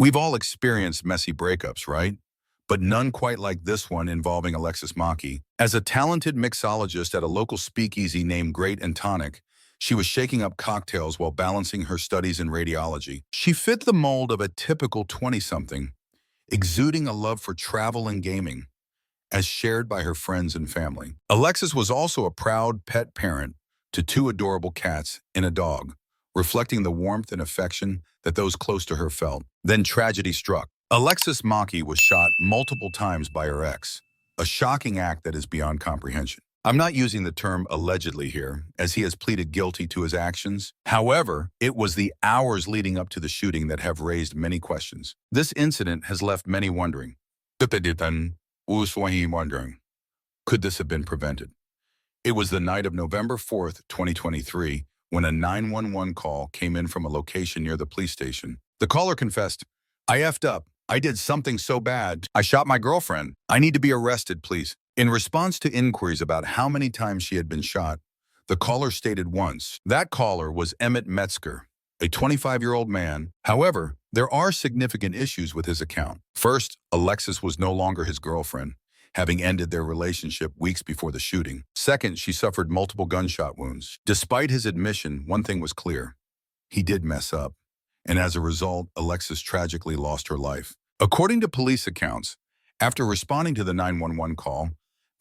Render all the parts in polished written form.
We've all experienced messy breakups, right? But none quite like this one involving Alexis Maki. As a talented mixologist at a local speakeasy named Great and Tonic, she was shaking up cocktails while balancing her studies in radiology. She fit the mold of a typical 20-something, exuding a love for travel and gaming, as shared by her friends and family. Alexis was also a proud pet parent to two adorable cats and a dog, reflecting the warmth and affection that those close to her felt. Then tragedy struck. Alexis Maki was shot multiple times by her ex, a shocking act that is beyond comprehension. I'm not using the term allegedly here, as he has pleaded guilty to his actions. However, it was the hours leading up to the shooting that have raised many questions. This incident has left many wondering. Could this have been prevented? It was the night of November 4th, 2023, when a 911 call came in from a location near the police station. The caller confessed, "I effed up. I did something so bad. I shot my girlfriend. I need to be arrested, please." In response to inquiries about how many times she had been shot, the caller stated once. That caller was Emmett Metzger, a 25-year-old man. However, there are significant issues with his account. First, Alexis was no longer his girlfriend, having ended their relationship weeks before the shooting. Second, she suffered multiple gunshot wounds. Despite his admission, one thing was clear. He did mess up, and as a result, Alexis tragically lost her life. According to police accounts, after responding to the 911 call,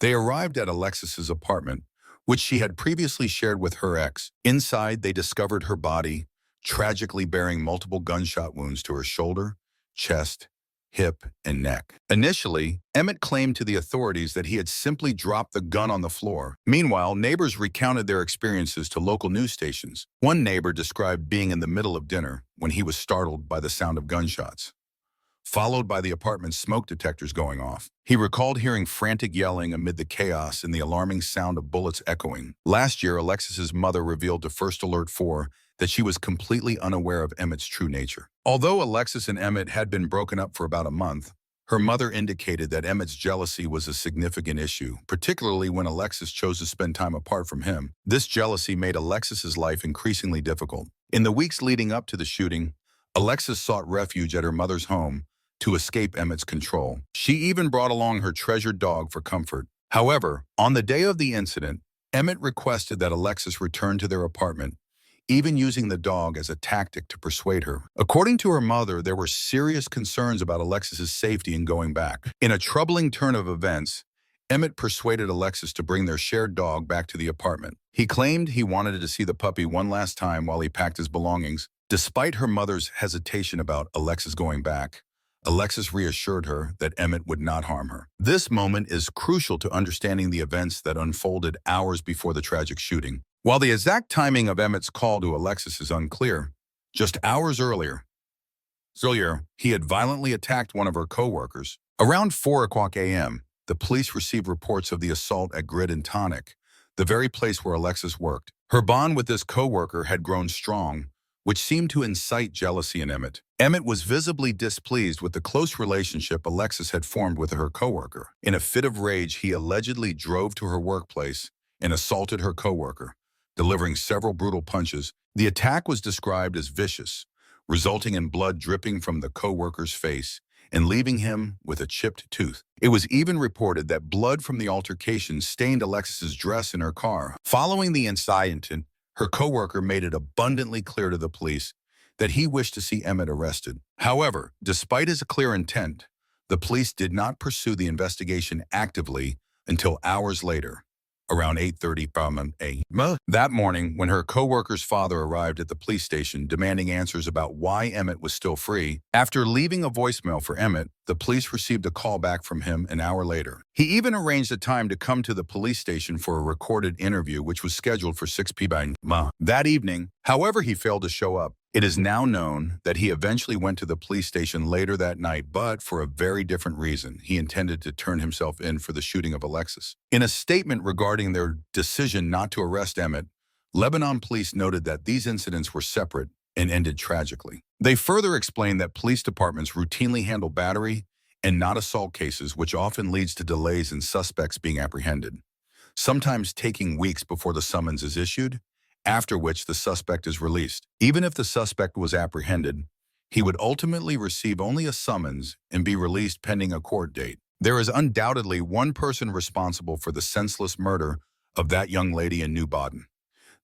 they arrived at Alexis's apartment, which she had previously shared with her ex. Inside, they discovered her body, tragically bearing multiple gunshot wounds to her shoulder, chest, hip, and neck. Initially, Emmett claimed to the authorities that he had simply dropped the gun on the floor. Meanwhile, neighbors recounted their experiences to local news stations. One neighbor described being in the middle of dinner when he was startled by the sound of gunshots, followed by the apartment's smoke detectors going off. He recalled hearing frantic yelling amid the chaos and the alarming sound of bullets echoing. Last year, Alexis's mother revealed to First Alert 4 that she was completely unaware of Emmett's true nature. Although Alexis and Emmett had been broken up for about a month, her mother indicated that Emmett's jealousy was a significant issue, particularly when Alexis chose to spend time apart from him. This jealousy made Alexis's life increasingly difficult. In the weeks leading up to the shooting, Alexis sought refuge at her mother's home to escape Emmett's control. She even brought along her treasured dog for comfort. However, on the day of the incident, Emmett requested that Alexis return to their apartment, even using the dog as a tactic to persuade her. According to her mother, there were serious concerns about Alexis's safety in going back. In a troubling turn of events, Emmett persuaded Alexis to bring their shared dog back to the apartment. He claimed he wanted to see the puppy one last time while he packed his belongings. Despite her mother's hesitation about Alexis going back, Alexis reassured her that Emmett would not harm her. This moment is crucial to understanding the events that unfolded hours before the tragic shooting. While the exact timing of Emmett's call to Alexis is unclear, just hours earlier, he had violently attacked one of her co-workers. Around 4 a.m., the police received reports of the assault at Grid and Tonic, the very place where Alexis worked. Her bond with this co-worker had grown strong, which seemed to incite jealousy in Emmett. Emmett was visibly displeased with the close relationship Alexis had formed with her coworker. In a fit of rage, he allegedly drove to her workplace and assaulted her coworker, delivering several brutal punches. The attack was described as vicious, resulting in blood dripping from the coworker's face and leaving him with a chipped tooth. It was even reported that blood from the altercation stained Alexis's dress in her car. Following the incident, her coworker made it abundantly clear to the police that he wished to see Emmett arrested. However, despite his clear intent, the police did not pursue the investigation actively until hours later, around 8:30 a.m. That morning, when her coworker's father arrived at the police station demanding answers about why Emmett was still free, after leaving a voicemail for Emmett, the police received a call back from him an hour later. He even arranged a time to come to the police station for a recorded interview, which was scheduled for 6 p.m. That evening, however, he failed to show up. It is now known that he eventually went to the police station later that night, but for a very different reason. He intended to turn himself in for the shooting of Alexis. In a statement regarding their decision not to arrest Emmett, Lebanon police noted that these incidents were separate and ended tragically. They further explained that police departments routinely handle battery and not assault cases, which often leads to delays in suspects being apprehended, sometimes taking weeks before the summons is issued, after which the suspect is released. Even if the suspect was apprehended, he would ultimately receive only a summons and be released pending a court date. There is undoubtedly one person responsible for the senseless murder of that young lady in New Baden,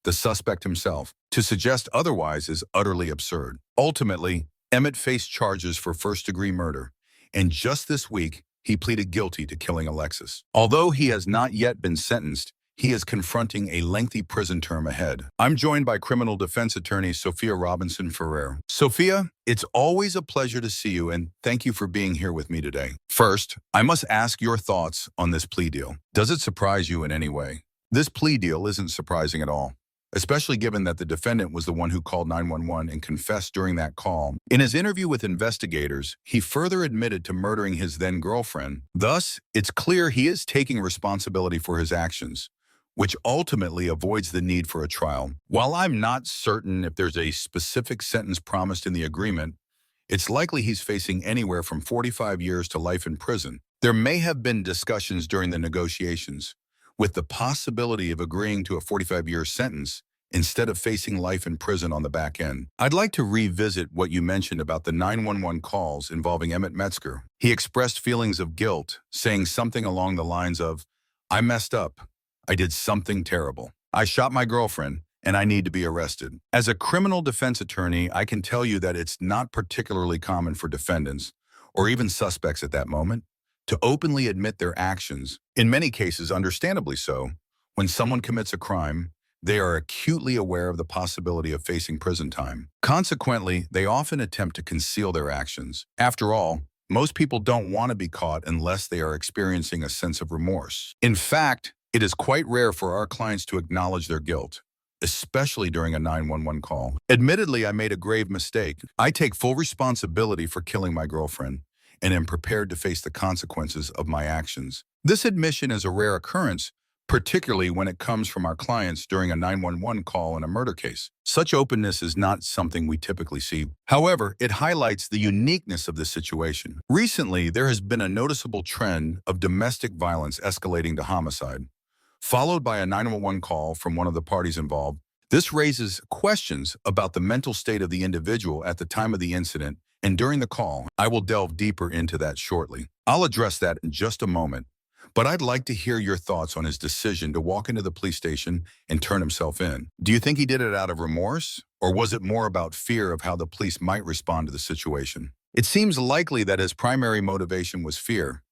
the suspect himself. To suggest otherwise is utterly absurd. Ultimately, Emmett faced charges for first-degree murder, and just this week, he pleaded guilty to killing Alexis. Although he has not yet been sentenced, he is confronting a lengthy prison term ahead. I'm joined by criminal defense attorney Sophia Robinson Ferrer. Sophia, it's always a pleasure to see you, and thank you for being here with me today. First, I must ask your thoughts on this plea deal. Does it surprise you in any way? This plea deal isn't surprising at all, especially given that the defendant was the one who called 911 and confessed during that call. In his interview with investigators, he further admitted to murdering his then-girlfriend. Thus, it's clear he is taking responsibility for his actions, which ultimately avoids the need for a trial. While I'm not certain if there's a specific sentence promised in the agreement, it's likely he's facing anywhere from 45 years to life in prison. There may have been discussions during the negotiations, with the possibility of agreeing to a 45-year sentence instead of facing life in prison on the back end. I'd like to revisit what you mentioned about the 911 calls involving Emmett Metzger. He expressed feelings of guilt, saying something along the lines of, "I messed up. I did something terrible. I shot my girlfriend, and I need to be arrested." As a criminal defense attorney, I can tell you that it's not particularly common for defendants, or even suspects at that moment, to openly admit their actions. In many cases, understandably so, when someone commits a crime, they are acutely aware of the possibility of facing prison time. Consequently, they often attempt to conceal their actions. After all, most people don't want to be caught unless they are experiencing a sense of remorse. In fact, it is quite rare for our clients to acknowledge their guilt, especially during a 911 call. Admittedly, I made a grave mistake. I take full responsibility for killing my girlfriend and am prepared to face the consequences of my actions. This admission is a rare occurrence, particularly when it comes from our clients during a 911 call in a murder case. Such openness is not something we typically see. However, it highlights the uniqueness of this situation. Recently, there has been a noticeable trend of domestic violence escalating to homicide, followed by a 911 call from one of the parties involved. This raises questions about the mental state of the individual at the time of the incident and during the call. I will delve deeper into that shortly. I'll address that in just a moment, but I'd like to hear your thoughts on his decision to walk into the police station and turn himself in. Do you think he did it out of remorse, or was it more about fear of how the police might respond to the situation? It seems likely that his primary motivation was fear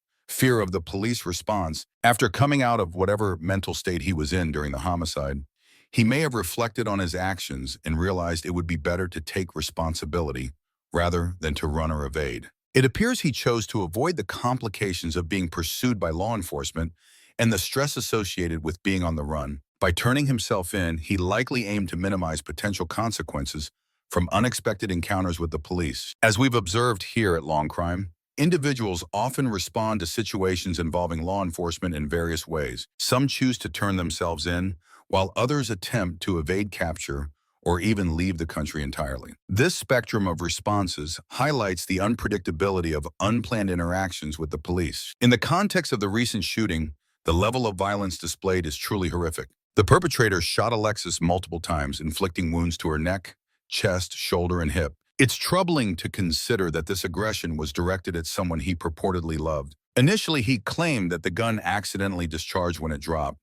of the police response. After coming out of whatever mental state he was in during the homicide, he may have reflected on his actions and realized it would be better to take responsibility rather than to run or evade. It appears he chose to avoid the complications of being pursued by law enforcement and the stress associated with being on the run. By turning himself in, he likely aimed to minimize potential consequences from unexpected encounters with the police. As we've observed here at Long Crime, individuals often respond to situations involving law enforcement in various ways. Some choose to turn themselves in, while others attempt to evade capture or even leave the country entirely. This spectrum of responses highlights the unpredictability of unplanned interactions with the police. In the context of the recent shooting, the level of violence displayed is truly horrific. The perpetrator shot Alexis multiple times, inflicting wounds to her neck, chest, shoulder, and hip. It's troubling to consider that this aggression was directed at someone he purportedly loved. Initially, he claimed that the gun accidentally discharged when it dropped,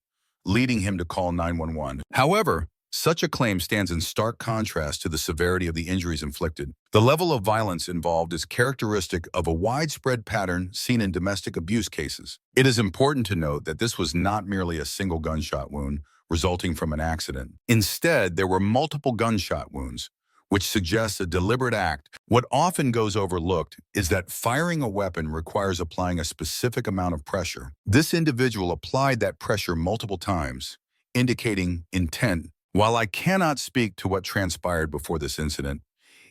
leading him to call 911. However, such a claim stands in stark contrast to the severity of the injuries inflicted. The level of violence involved is characteristic of a widespread pattern seen in domestic abuse cases. It is important to note that this was not merely a single gunshot wound resulting from an accident. Instead, there were multiple gunshot wounds, which suggests a deliberate act. What often goes overlooked is that firing a weapon requires applying a specific amount of pressure. This individual applied that pressure multiple times, indicating intent. While I cannot speak to what transpired before this incident,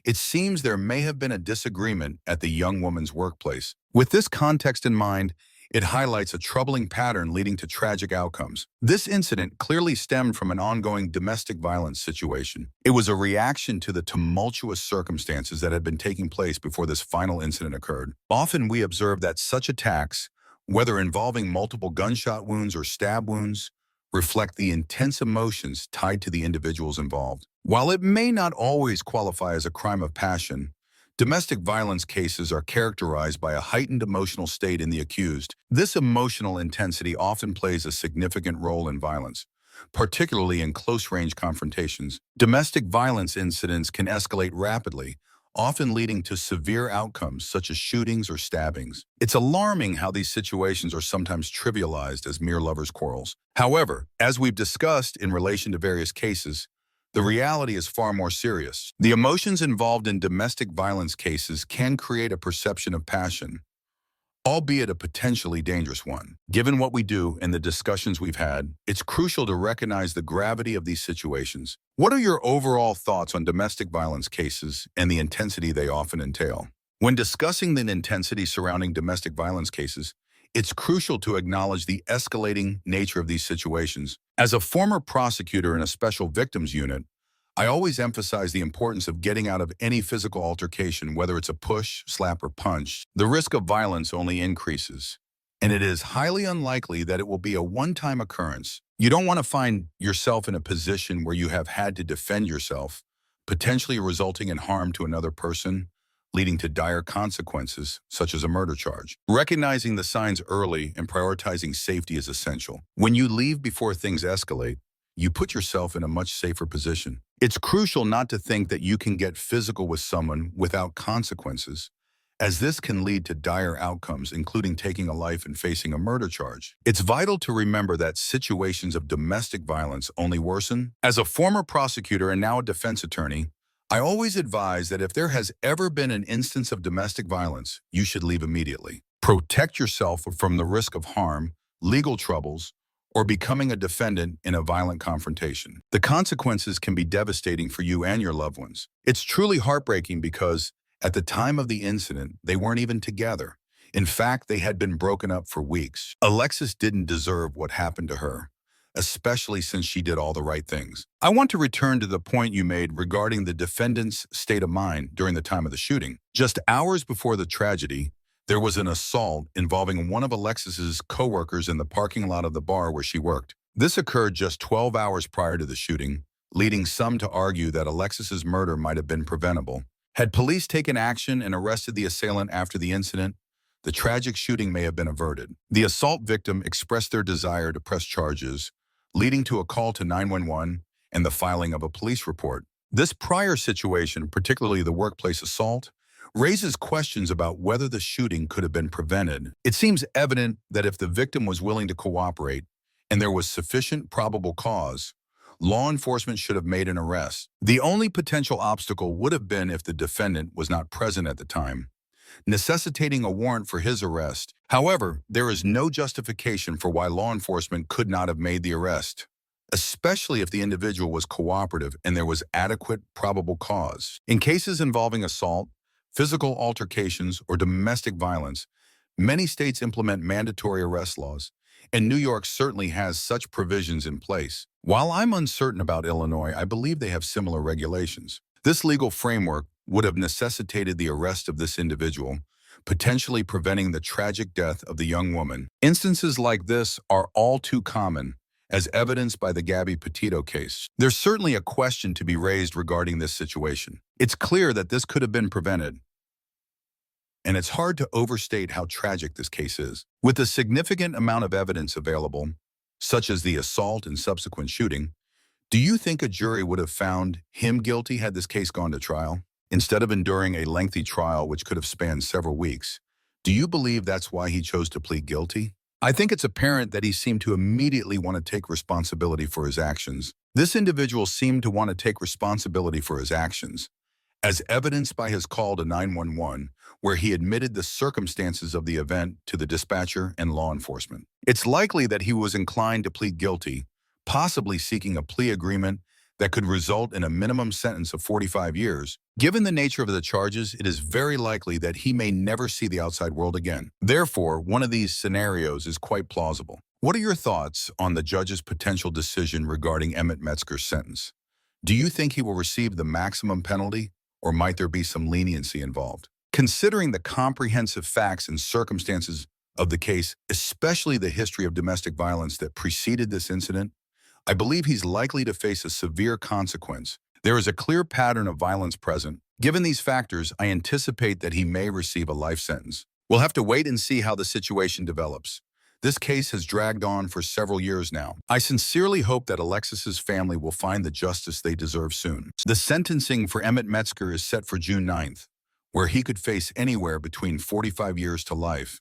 it seems there may have been a disagreement at the young woman's workplace. With this context in mind, it highlights a troubling pattern leading to tragic outcomes. This incident clearly stemmed from an ongoing domestic violence situation. It was a reaction to the tumultuous circumstances that had been taking place before this final incident occurred. Often we observe that such attacks, whether involving multiple gunshot wounds or stab wounds, reflect the intense emotions tied to the individuals involved. While it may not always qualify as a crime of passion, Domestic violence cases are characterized by a heightened emotional state in the accused. This emotional intensity often plays a significant role in violence, particularly in close-range confrontations. Domestic violence incidents can escalate rapidly, often leading to severe outcomes such as shootings or stabbings. It's alarming how these situations are sometimes trivialized as mere lovers' quarrels. However, as we've discussed in relation to various cases, the reality is far more serious. The emotions involved in domestic violence cases can create a perception of passion, albeit a potentially dangerous one. Given what we do and the discussions we've had, it's crucial to recognize the gravity of these situations. What are your overall thoughts on domestic violence cases and the intensity they often entail? When discussing the intensity surrounding domestic violence cases, it's crucial to acknowledge the escalating nature of these situations. As a former prosecutor in a special victims unit, I always emphasize the importance of getting out of any physical altercation, whether it's a push, slap, or punch. The risk of violence only increases, and it is highly unlikely that it will be a one-time occurrence. You don't want to find yourself in a position where you have had to defend yourself, potentially resulting in harm to another person, leading to dire consequences, such as a murder charge. Recognizing the signs early and prioritizing safety is essential. When you leave before things escalate, you put yourself in a much safer position. It's crucial not to think that you can get physical with someone without consequences, as this can lead to dire outcomes, including taking a life and facing a murder charge. It's vital to remember that situations of domestic violence only worsen. As a former prosecutor and now a defense attorney, I always advise that if there has ever been an instance of domestic violence, you should leave immediately. Protect yourself from the risk of harm, legal troubles, or becoming a defendant in a violent confrontation. The consequences can be devastating for you and your loved ones. It's truly heartbreaking because at the time of the incident, they weren't even together. In fact, they had been broken up for weeks. Alexis didn't deserve what happened to her, especially since she did all the right things. I want to return to the point you made regarding the defendant's state of mind during the time of the shooting. Just hours before the tragedy, there was an assault involving one of Alexis's coworkers in the parking lot of the bar where she worked. This occurred just 12 hours prior to the shooting, leading some to argue that Alexis's murder might have been preventable. Had police taken action and arrested the assailant after the incident, the tragic shooting may have been averted. The assault victim expressed their desire to press charges, leading to a call to 911 and the filing of a police report. This prior situation, particularly the workplace assault, raises questions about whether the shooting could have been prevented. It seems evident that if the victim was willing to cooperate and there was sufficient probable cause, law enforcement should have made an arrest. The only potential obstacle would have been if the defendant was not present at the time, necessitating a warrant for his arrest. However, there is no justification for why law enforcement could not have made the arrest, especially if the individual was cooperative and there was adequate probable cause. In cases involving assault, physical altercations, or domestic violence, many states implement mandatory arrest laws, and New York certainly has such provisions in place. While I'm uncertain about Illinois, I believe they have similar regulations. This legal framework would have necessitated the arrest of this individual, potentially preventing the tragic death of the young woman. Instances like this are all too common, as evidenced by the Gabby Petito case. There's certainly a question to be raised regarding this situation. It's clear that this could have been prevented, and it's hard to overstate how tragic this case is. With a significant amount of evidence available, such as the assault and subsequent shooting, do you think a jury would have found him guilty had this case gone to trial? Instead of enduring a lengthy trial which could have spanned several weeks, do you believe that's why he chose to plead guilty? I think it's apparent that he seemed to immediately want to take responsibility for his actions. This individual seemed to want to take responsibility for his actions, as evidenced by his call to 911, where he admitted the circumstances of the event to the dispatcher and law enforcement. It's likely that he was inclined to plead guilty, possibly seeking a plea agreement that could result in a minimum sentence of 45 years. Given the nature of the charges, it is very likely that he may never see the outside world again. Therefore, one of these scenarios is quite plausible. What are your thoughts on the judge's potential decision regarding Emmett Metzger's sentence? Do you think he will receive the maximum penalty, or might there be some leniency involved? Considering the comprehensive facts and circumstances of the case, especially the history of domestic violence that preceded this incident, I believe he's likely to face a severe consequence. There is a clear pattern of violence present. Given these factors, I anticipate that he may receive a life sentence. We'll have to wait and see how the situation develops. This case has dragged on for several years now. I sincerely hope that Alexis's family will find the justice they deserve soon. The sentencing for Emmett Metzger is set for June 9th, where he could face anywhere between 45 years to life.